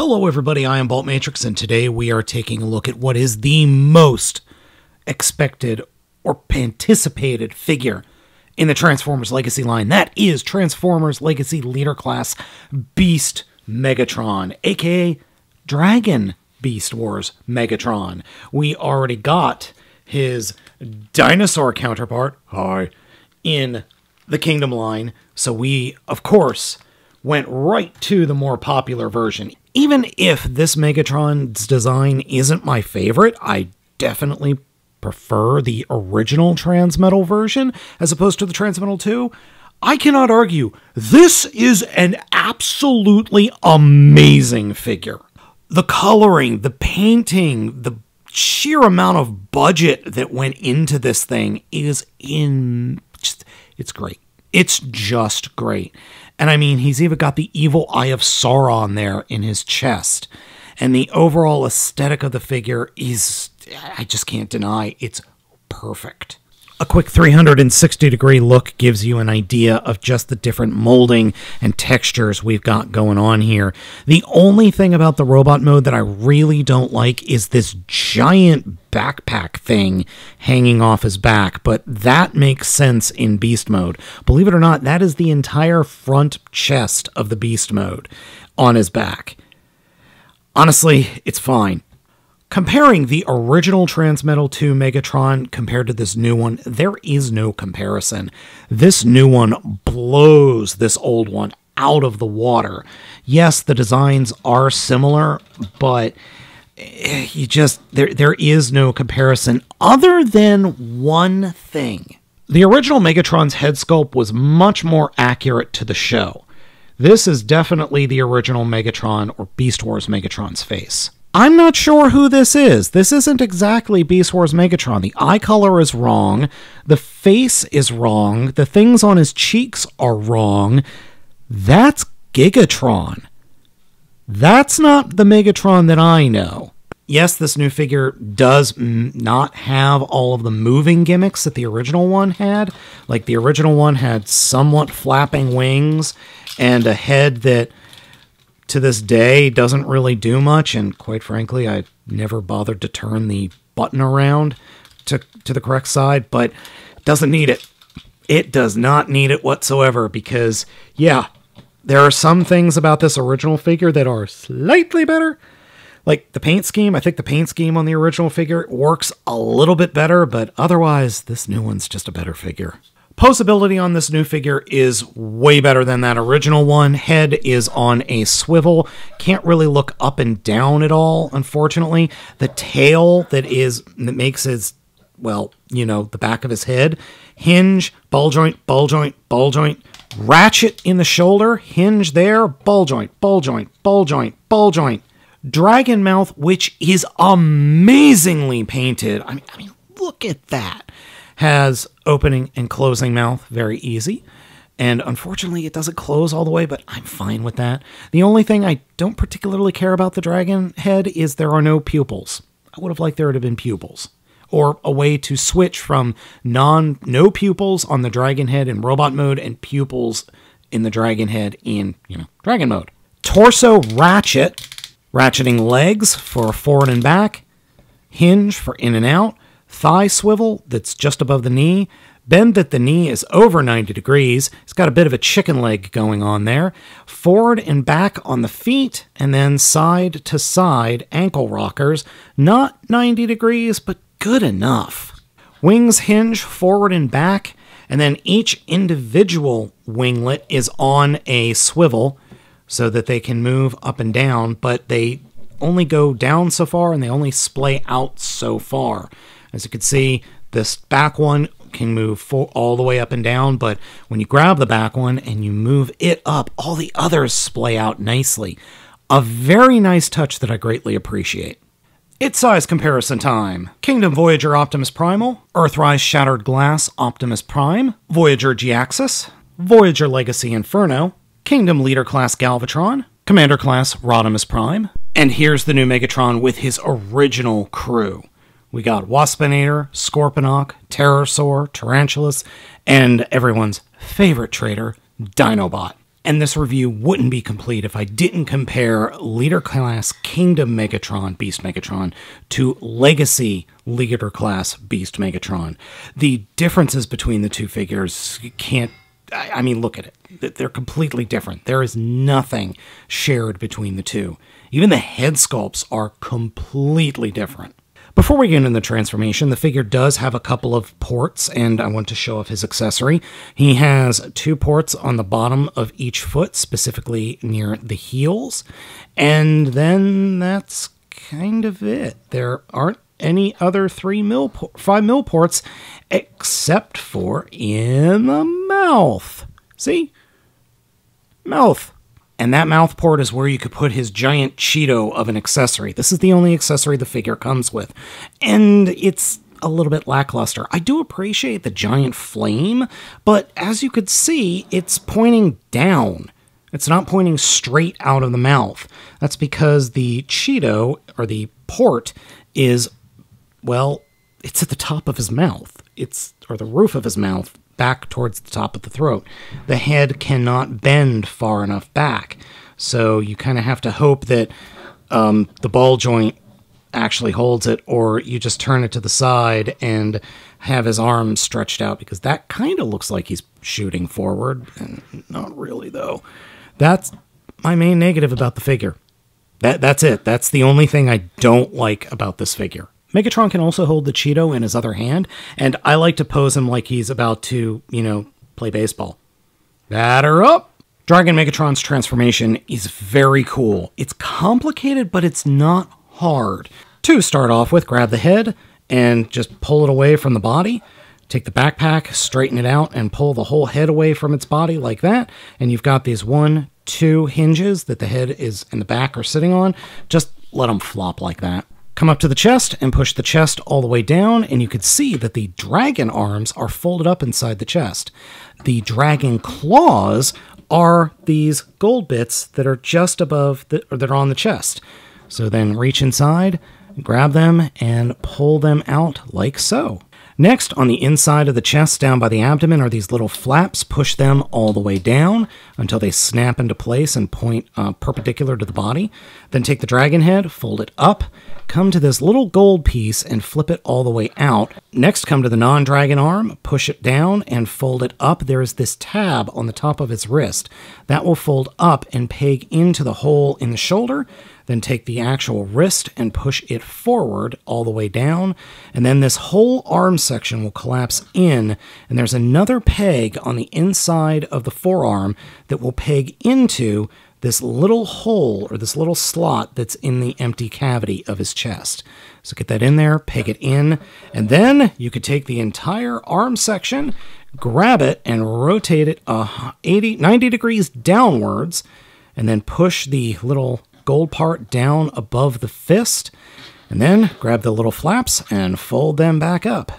Hello everybody, I am Baltmatrix, and today we are taking a look at what is the most expected or anticipated figure in the Transformers Legacy line. That is Transformers Legacy Leader Class Beast Megatron, aka Dragon Beast Wars Megatron. We already got his dinosaur counterpart, in the Kingdom line, so we, of course, went right to the more popular version. Even if this Megatron's design isn't my favorite, I definitely prefer the original Transmetal version as opposed to the Transmetal 2. I cannot argue. This is an absolutely amazing figure. The coloring, the painting, the sheer amount of budget that went into this thing is it's great. It's just great. And I mean, he's even got the evil eye of Sauron there in his chest. And the overall aesthetic of the figure is, I just can't deny, it's perfect. A quick 360-degree look gives you an idea of just the different molding and textures we've got going on here. The only thing about the robot mode that I really don't like is this giant backpack thing hanging off his back, but that makes sense in Beast mode. Believe it or not, that is the entire front chest of the Beast mode on his back. Honestly, it's fine. Comparing the original Transmetal 2 Megatron compared to this new one, there is no comparison. This new one blows this old one out of the water. Yes, the designs are similar, but there is no comparison other than one thing. The original Megatron's head sculpt was much more accurate to the show. This is definitely the original Megatron or Beast Wars Megatron's face. I'm not sure who this is. This isn't exactly Beast Wars Megatron. The eye color is wrong. The face is wrong. The things on his cheeks are wrong. That's Gigatron. That's not the Megatron that I know. Yes, this new figure does not have all of the moving gimmicks that the original one had. Like, the original one had somewhat flapping wings and a head that to this day doesn't really do much, and quite frankly, I never bothered to turn the button around to the correct side, but it doesn't need it. It does not need it whatsoever, because, yeah, there are some things about this original figure that are slightly better. Like the paint scheme, I think the paint scheme on the original figure works a little bit better, but otherwise, this new one's just a better figure. Posability on this new figure is way better than that original one. Head is on a swivel. Can't really look up and down at all, unfortunately. The tail that makes his, well, you know, the back of his head. Hinge, ball joint, ball joint, ball joint. Ratchet in the shoulder, hinge there, ball joint, ball joint, ball joint, ball joint. Dragon mouth, which is amazingly painted. I mean, look at that. Has opening and closing mouth, very easy. And unfortunately, it doesn't close all the way, but I'm fine with that. The only thing I don't particularly care about the dragon head is there are no pupils. I would have liked there to have been pupils. Or a way to switch from no pupils on the dragon head in robot mode and pupils in the dragon head in, dragon mode. Torso ratchet. Ratcheting legs for forward and back. Hinge for in and out. Thigh swivel that's just above the knee. Bend at the knee is over 90 degrees. It's got a bit of a chicken leg going on there. Forward and back on the feet, and then side to side ankle rockers. Not 90 degrees, but good enough. Wings hinge forward and back, and then each individual winglet is on a swivel so that they can move up and down, but they only go down so far and they only splay out so far. As you can see, this back one can move all the way up and down, but when you grab the back one and you move it up, all the others splay out nicely. A very nice touch that I greatly appreciate. Its size comparison time. Kingdom Voyager Optimus Primal, Earthrise Shattered Glass Optimus Prime, Voyager G-Axis, Voyager Legacy Inferno, Kingdom Leader Class Galvatron, Commander Class Rodimus Prime, and here's the new Megatron with his original crew. We got Waspinator, Scorponok, Terrorsaur, Tarantulas, and everyone's favorite traitor, Dinobot. And this review wouldn't be complete if I didn't compare Leader Class Kingdom Megatron, Beast Megatron, to Legacy Leader Class Beast Megatron. The differences between the two figures, you can't, I mean, look at it. They're completely different. There is nothing shared between the two. Even the head sculpts are completely different. Before we get into the transformation, the figure does have a couple of ports, and I want to show off his accessory. He has 2 ports on the bottom of each foot, specifically near the heels, and then that's kind of it. There aren't any other 5 mil ports, except for in the mouth. See? Mouth. And that mouth port is where you could put his giant Cheeto of an accessory. This is the only accessory the figure comes with. And it's a little bit lackluster. I do appreciate the giant flame, but as you could see, it's pointing down. It's not pointing straight out of the mouth. That's because the Cheeto, or the port, is, well, it's at the top of his mouth. Or the roof of his mouth, back towards the top of the throat. The head cannot bend far enough back, so you kind of have to hope that the ball joint actually holds it, or you just turn it to the side and have his arms stretched out, because that kind of looks like he's shooting forward, and not really, though. That's my main negative about the figure. That's it. That's the only thing I don't like about this figure. Megatron can also hold the Cheeto in his other hand, and I like to pose him like he's about to, play baseball. Batter up! Dragon Megatron's transformation is very cool. It's complicated, but it's not hard. To start off with, grab the head and just pull it away from the body. Take the backpack, straighten it out, and pull the whole head away from its body like that. And you've got these 1, 2 hinges that the head is and the back are sitting on. Just let them flop like that. Come up to the chest and push the chest all the way down, and you can see that the dragon arms are folded up inside the chest. The dragon claws are these gold bits that are just above, or that are on the chest. So then reach inside, grab them, and pull them out like so. Next, on the inside of the chest down by the abdomen are these little flaps. Push them all the way down until they snap into place and point perpendicular to the body. Then take the dragon head, fold it up, come to this little gold piece and flip it all the way out. Next, come to the non-dragon arm, push it down and fold it up. There is this tab on the top of its wrist. That will fold up and peg into the hole in the shoulder. Then take the actual wrist and push it forward all the way down. And then this whole arm section will collapse in. And there's another peg on the inside of the forearm that will peg into this little hole, or this little slot that's in the empty cavity of his chest. So get that in there, peg it in, and then you could take the entire arm section, grab it, and rotate it 90 degrees downwards, and then push the little gold part down above the fist, and then grab the little flaps and fold them back up.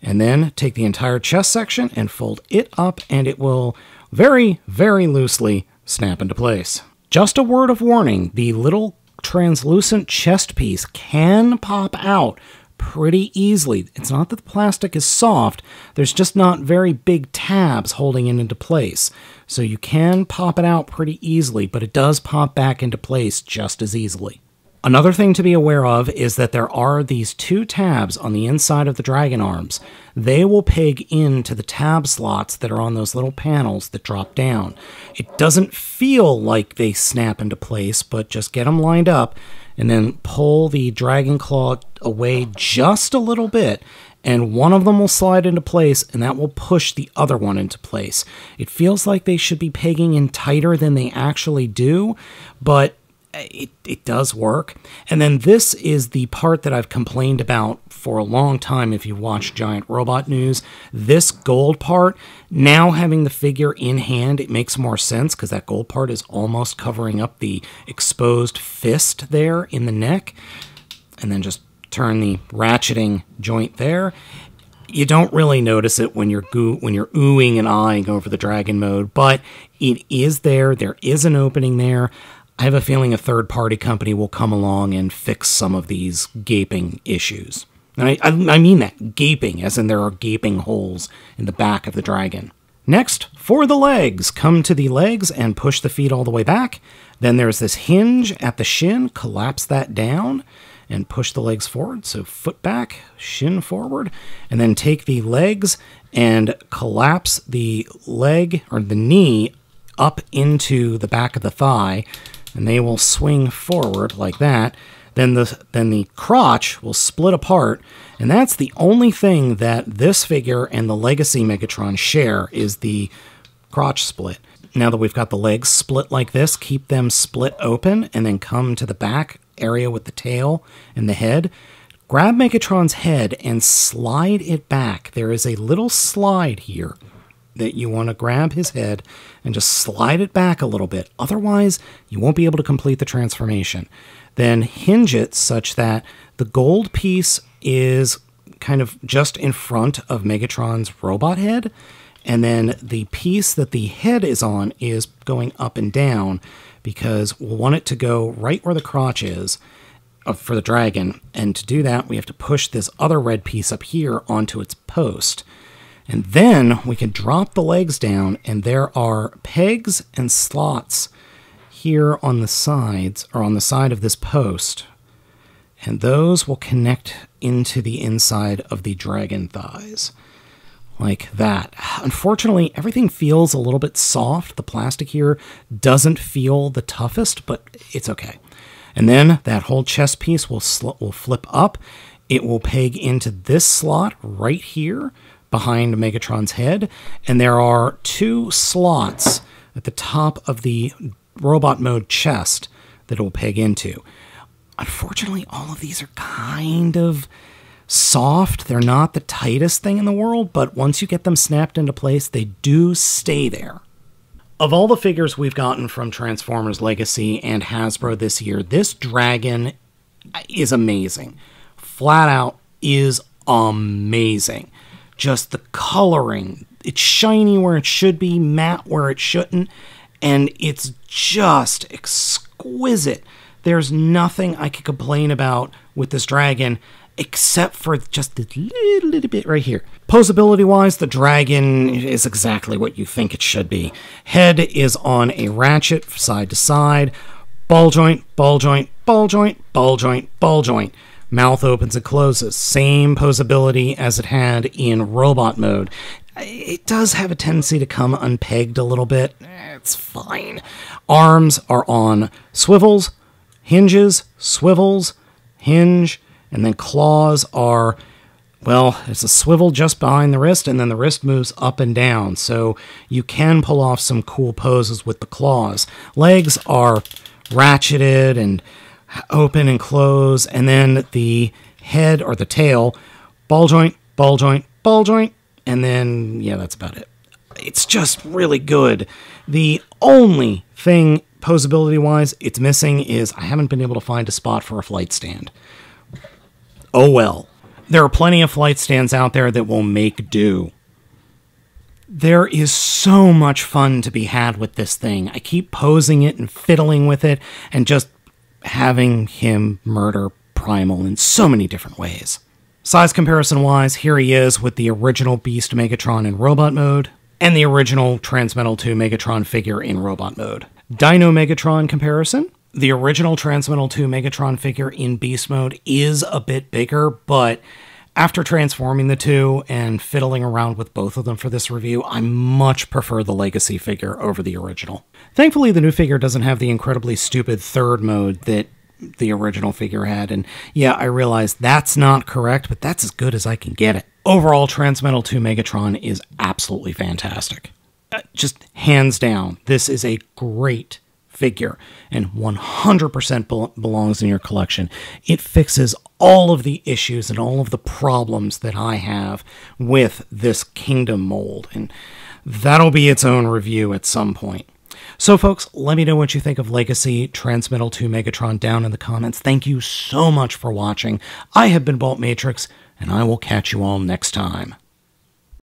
And then take the entire chest section and fold it up, and it will very, very loosely snap into place. Just a word of warning, the little translucent chest piece can pop out pretty easily. It's not that the plastic is soft, there's just not very big tabs holding it into place. So you can pop it out pretty easily, but it does pop back into place just as easily. Another thing to be aware of is that there are these 2 tabs on the inside of the dragon arms. They will peg into the tab slots that are on those little panels that drop down. It doesn't feel like they snap into place, but just get them lined up and then pull the dragon claw away just a little bit, and one of them will slide into place, and that will push the other one into place. It feels like they should be pegging in tighter than they actually do, but it does work. And then this is the part that I've complained about for a long time if you watch Giant Robot News. This gold part, now having the figure in hand, it makes more sense because that gold part is almost covering up the exposed fist there in the neck. And then just turn the ratcheting joint there. You don't really notice it when you're oohing and eyeing over the dragon mode, but it is there. There is an opening there. I have a feeling a third-party company will come along and fix some of these gaping issues. And I mean that, gaping, as in there are gaping holes in the back of the dragon. Next, for the legs, come to the legs and push the feet all the way back. Then there's this hinge at the shin, collapse that down and push the legs forward. So foot back, shin forward, and then take the legs and collapse the leg or the knee up into the back of the thigh, and they will swing forward like that. Then the crotch will split apart, and that's the only thing that this figure and the Legacy Megatron share, is the crotch split. Now that we've got the legs split like this, keep them split open, and then come to the back area with the tail and the head. Grab Megatron's head and slide it back. There is a little slide here that you want to grab his head and just slide it back a little bit. Otherwise, you won't be able to complete the transformation. Then hinge it such that the gold piece is kind of just in front of Megatron's robot head, and then the piece that the head is on is going up and down, because we'll want it to go right where the crotch is for the dragon. And to do that, we have to push this other red piece up here onto its post. And then we can drop the legs down, and there are pegs and slots here on the sides, or on the side of this post. And those will connect into the inside of the dragon thighs. Like that. Unfortunately, everything feels a little bit soft. The plastic here doesn't feel the toughest, but it's okay. And then that whole chest piece will flip up. It will peg into this slot right here behind Megatron's head. And there are two slots at the top of the robot mode chest that it will peg into. Unfortunately, all of these are kind of soft. They're not the tightest thing in the world, but once you get them snapped into place, they do stay there. Of all the figures we've gotten from Transformers Legacy and Hasbro this year, this dragon is amazing. Flat out is amazing. Just the coloring. It's shiny where it should be, matte where it shouldn't, and it's just exquisite. There's nothing I could complain about with this dragon, except for just a little bit right here. Posability-wise, the dragon is exactly what you think it should be. Head is on a ratchet side to side. Ball joint, ball joint, ball joint, ball joint, ball joint. Mouth opens and closes. Same posability as it had in robot mode. It does have a tendency to come unpegged a little bit. It's fine. Arms are on swivels, hinges, swivels, hinge, and then claws are, well, it's a swivel just behind the wrist, and then the wrist moves up and down, so you can pull off some cool poses with the claws. Legs are ratcheted and open and close, and then the head or the tail, ball joint, ball joint, ball joint, and then, yeah, that's about it. It's just really good. The only thing, posability-wise, it's missing is I haven't been able to find a spot for a flight stand. Oh well. There are plenty of flight stands out there that will make do. There is so much fun to be had with this thing. I keep posing it and fiddling with it and just having him murder Primal in so many different ways. Size comparison-wise, here he is with the original Beast Megatron in robot mode and the original Transmetal 2 Megatron figure in robot mode. Dino Megatron comparison. The original Transmetal 2 Megatron figure in Beast mode is a bit bigger, but after transforming the two and fiddling around with both of them for this review, I much prefer the Legacy figure over the original. Thankfully, the new figure doesn't have the incredibly stupid third mode that the original figure had, and yeah, I realize that's not correct, but that's as good as I can get it. Overall, Transmetal 2 Megatron is absolutely fantastic. Just hands down, this is a great figure and 100% belongs in your collection. It fixes all of the issues and all of the problems that I have with this Kingdom mold, and that'll be its own review at some point. So folks, let me know what you think of Legacy Transmetal 2 Megatron down in the comments. Thank you so much for watching. I have been Baltmatrix, and I will catch you all next time.